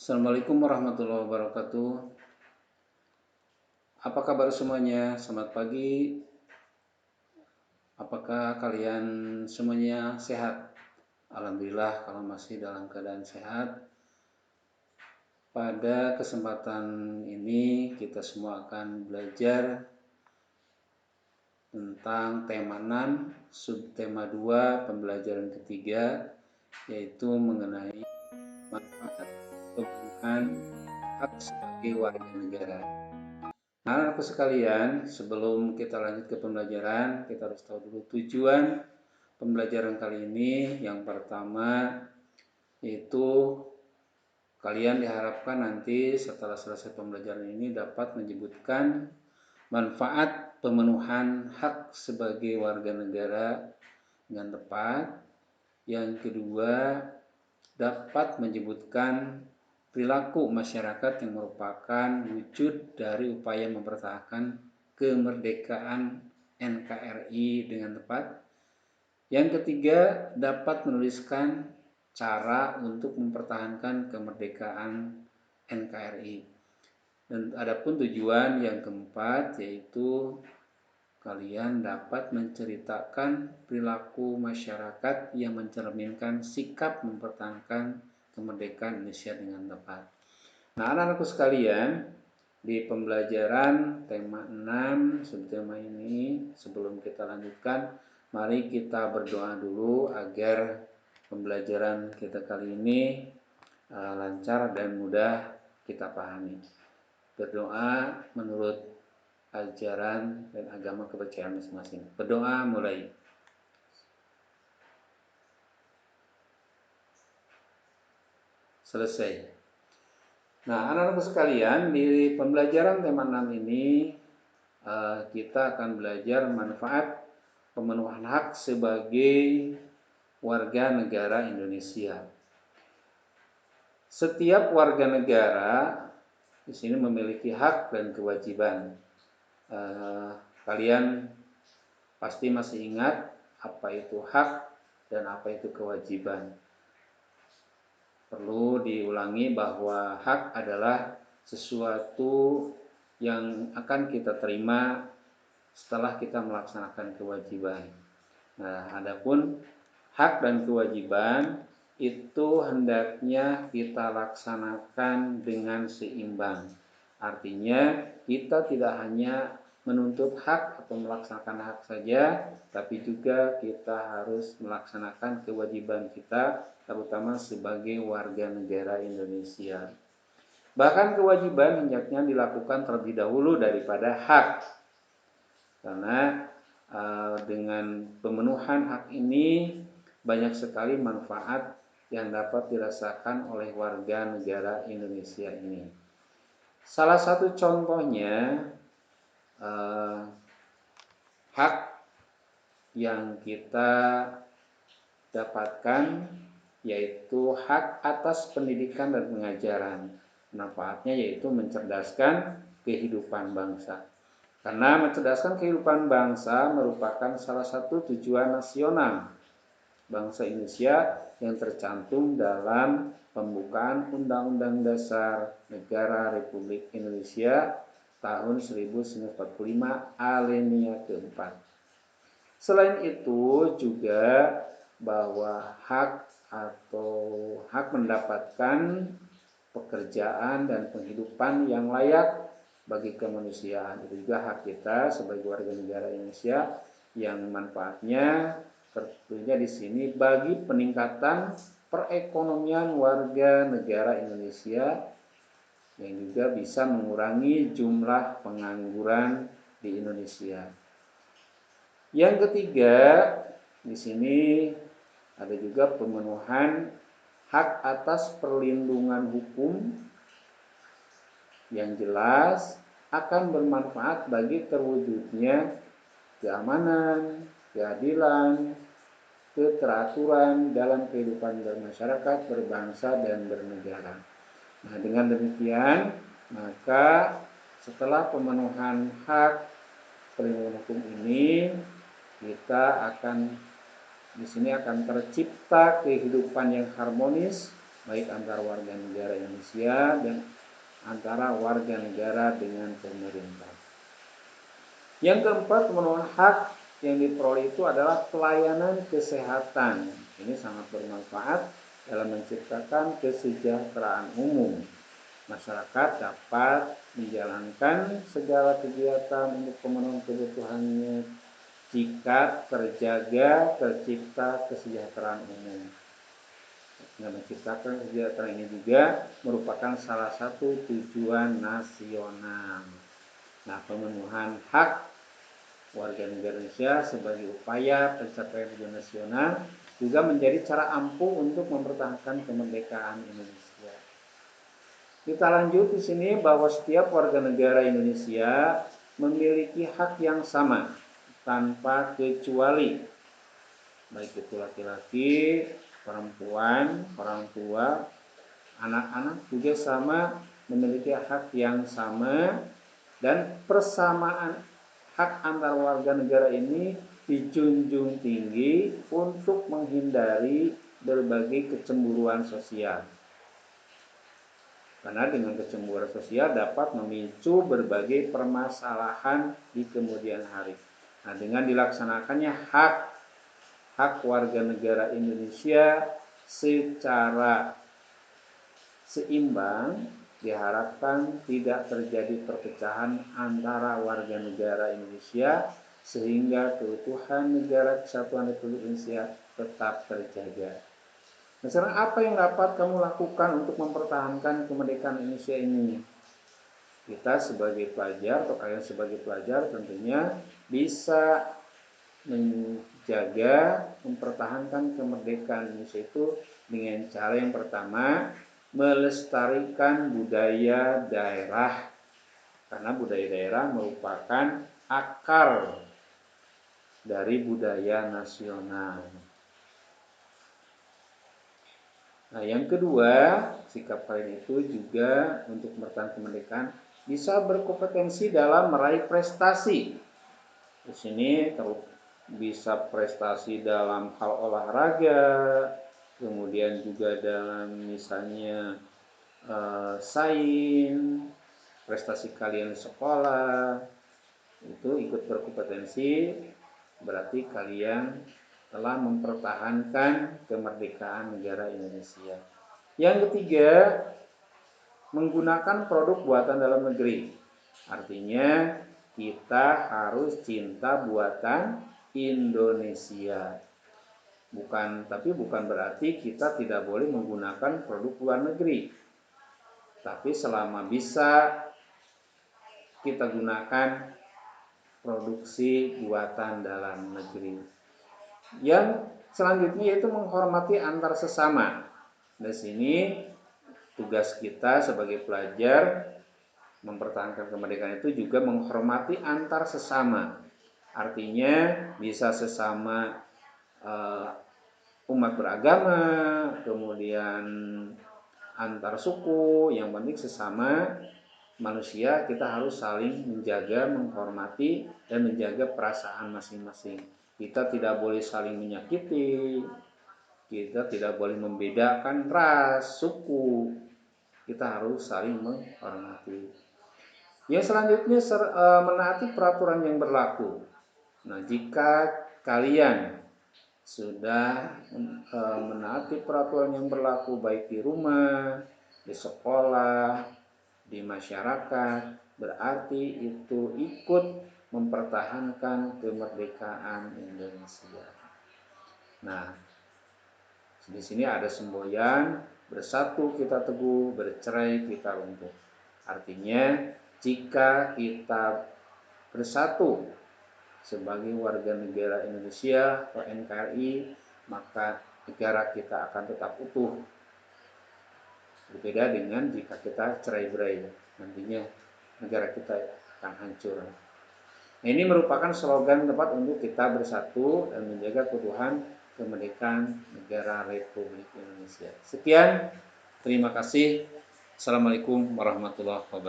Assalamualaikum warahmatullahi wabarakatuh. Apa kabar semuanya? Selamat pagi. Apakah kalian semuanya sehat? Alhamdulillah kalau masih dalam keadaan sehat. Pada kesempatan ini kita semua akan belajar tentang tema 6, subtema 2, pembelajaran ketiga, yaitu mengenai manfaat pemenuhan hak sebagai warga negara. Nah, anak sekalian, sebelum kita lanjut ke pembelajaran, kita harus tahu dulu tujuan pembelajaran kali ini. Yang pertama, yaitu kalian diharapkan nanti setelah selesai pembelajaran ini dapat menyebutkan manfaat pemenuhan hak sebagai warga negara dengan tepat. Yang kedua, dapat menyebutkan perilaku masyarakat yang merupakan wujud dari upaya mempertahankan kemerdekaan NKRI dengan tepat. Yang ketiga, dapat menuliskan cara untuk mempertahankan kemerdekaan NKRI. Dan adapun tujuan yang keempat, yaitu kalian dapat menceritakan perilaku masyarakat yang mencerminkan sikap mempertahankan kemerdekaan Indonesia dengan tepat. Nah, anak-anakku sekalian, di pembelajaran tema 6 subtema ini, sebelum kita lanjutkan, mari kita berdoa dulu agar pembelajaran kita kali ini lancar dan mudah kita pahami. Berdoa menurut ajaran dan agama kepercayaan masing-masing. Berdoa mulai. Selesai. Nah, anak-anak sekalian, di pembelajaran tema 6 ini kita akan belajar manfaat pemenuhan hak sebagai warga negara Indonesia. Setiap warga negara di sini memiliki hak dan kewajiban. Kalian pasti masih ingat apa itu hak dan apa itu kewajiban. Perlu diulangi bahwa hak adalah sesuatu yang akan kita terima setelah kita melaksanakan kewajiban. Nah, adapun hak dan kewajiban itu hendaknya kita laksanakan dengan seimbang. Artinya kita tidak hanya menuntut hak atau melaksanakan hak saja, tapi juga kita harus melaksanakan kewajiban kita, terutama sebagai warga negara Indonesia. Bahkan kewajiban hendaknya dilakukan terlebih dahulu daripada hak, karena dengan pemenuhan hak ini banyak sekali manfaat yang dapat dirasakan oleh warga negara Indonesia ini. Salah satu contohnya hak yang kita dapatkan yaitu hak atas pendidikan dan pengajaran. Manfaatnya yaitu mencerdaskan kehidupan bangsa. Karena mencerdaskan kehidupan bangsa merupakan salah satu tujuan nasional bangsa Indonesia yang tercantum dalam pembukaan Undang-Undang Dasar Negara Republik Indonesia tahun 1945 alinea keempat. Selain itu juga bahwa hak mendapatkan pekerjaan dan penghidupan yang layak bagi kemanusiaan, itu juga hak kita sebagai warga negara Indonesia yang manfaatnya tentunya di sini bagi peningkatan perekonomian warga negara Indonesia yang juga bisa mengurangi jumlah pengangguran di Indonesia. Yang ketiga, di sini ada juga pemenuhan hak atas perlindungan hukum yang jelas akan bermanfaat bagi terwujudnya keamanan, keadilan, keteraturan dalam kehidupan bermasyarakat, berbangsa, dan bernegara. Nah, dengan demikian, maka setelah pemenuhan hak perlindungan hukum ini, kita di sini akan tercipta kehidupan yang harmonis baik antara warga negara Indonesia dan antara warga negara dengan pemerintah. Yang keempat, pemenuhan hak yang diperoleh itu adalah pelayanan kesehatan. Ini sangat bermanfaat dalam menciptakan kesejahteraan umum. Masyarakat dapat menjalankan segala kegiatan untuk pemenuhan kebutuhannya jika tercipta kesejahteraan umum. Nah, menciptakan kesejahteraan ini juga merupakan salah satu tujuan nasional. Nah, pemenuhan hak warga negara Indonesia sebagai upaya pencapaian tujuan nasional juga menjadi cara ampuh untuk mempertahankan kemerdekaan Indonesia. Kita lanjut di sini bahwa setiap warga negara Indonesia memiliki hak yang sama tanpa kecuali, baik itu laki-laki, perempuan, orang tua, anak-anak juga sama memiliki hak yang sama, dan persamaan hak antar warga negara ini dijunjung tinggi untuk menghindari berbagai kecemburuan sosial. Karena dengan kecemburuan sosial dapat memicu berbagai permasalahan di kemudian hari. Nah, dengan dilaksanakannya hak warga negara Indonesia secara seimbang, diharapkan tidak terjadi perpecahan antara warga negara Indonesia sehingga keutuhan negara kesatuan Republik Indonesia tetap terjaga. Nah, sekarang apa yang dapat kamu lakukan untuk mempertahankan kemerdekaan Indonesia ini? Kita sebagai pelajar atau kalian sebagai pelajar tentunya bisa menjaga, mempertahankan kemerdekaan Indonesia itu dengan cara yang pertama, melestarikan budaya daerah, karena budaya daerah merupakan akar dari budaya nasional. Nah, yang kedua, sikap kalian itu juga untuk mempertahankan kemerdekaan bisa berkompetensi dalam meraih prestasi. Di sini bisa prestasi dalam hal olahraga, kemudian juga dalam misalnya sains, prestasi kalian sekolah, itu ikut berkompetensi, berarti kalian telah mempertahankan kemerdekaan negara Indonesia. Yang ketiga, menggunakan produk buatan dalam negeri. Artinya kita harus cinta buatan Indonesia. Tapi bukan berarti kita tidak boleh menggunakan produk luar negeri. Tapi selama bisa kita gunakan produksi buatan dalam negeri. Yang selanjutnya yaitu menghormati antar sesama. Di sini tugas kita sebagai pelajar mempertahankan kemerdekaan itu juga menghormati antar sesama. Artinya bisa sesama umat beragama, kemudian antar suku, yang penting sesama manusia kita harus saling menjaga, menghormati, dan menjaga perasaan masing-masing. Kita tidak boleh saling menyakiti, kita tidak boleh membedakan ras, suku, kita harus saling menghormati. Yang selanjutnya menaati peraturan yang berlaku. Nah, jika kalian sudah menaati peraturan yang berlaku baik di rumah, di sekolah, di masyarakat, berarti itu ikut mempertahankan kemerdekaan Indonesia. Nah, di sini ada semboyan, bersatu kita teguh, bercerai kita runtuh. Artinya, jika kita bersatu sebagai warga negara Indonesia atau NKRI, maka negara kita akan tetap utuh. Berbeda dengan jika kita cerai-berai, nantinya negara kita akan hancur. Nah, ini merupakan slogan tepat untuk kita bersatu dan menjaga keutuhan kemerdekaan negara Republik Indonesia. Sekian, terima kasih. Assalamualaikum warahmatullahi wabarakatuh.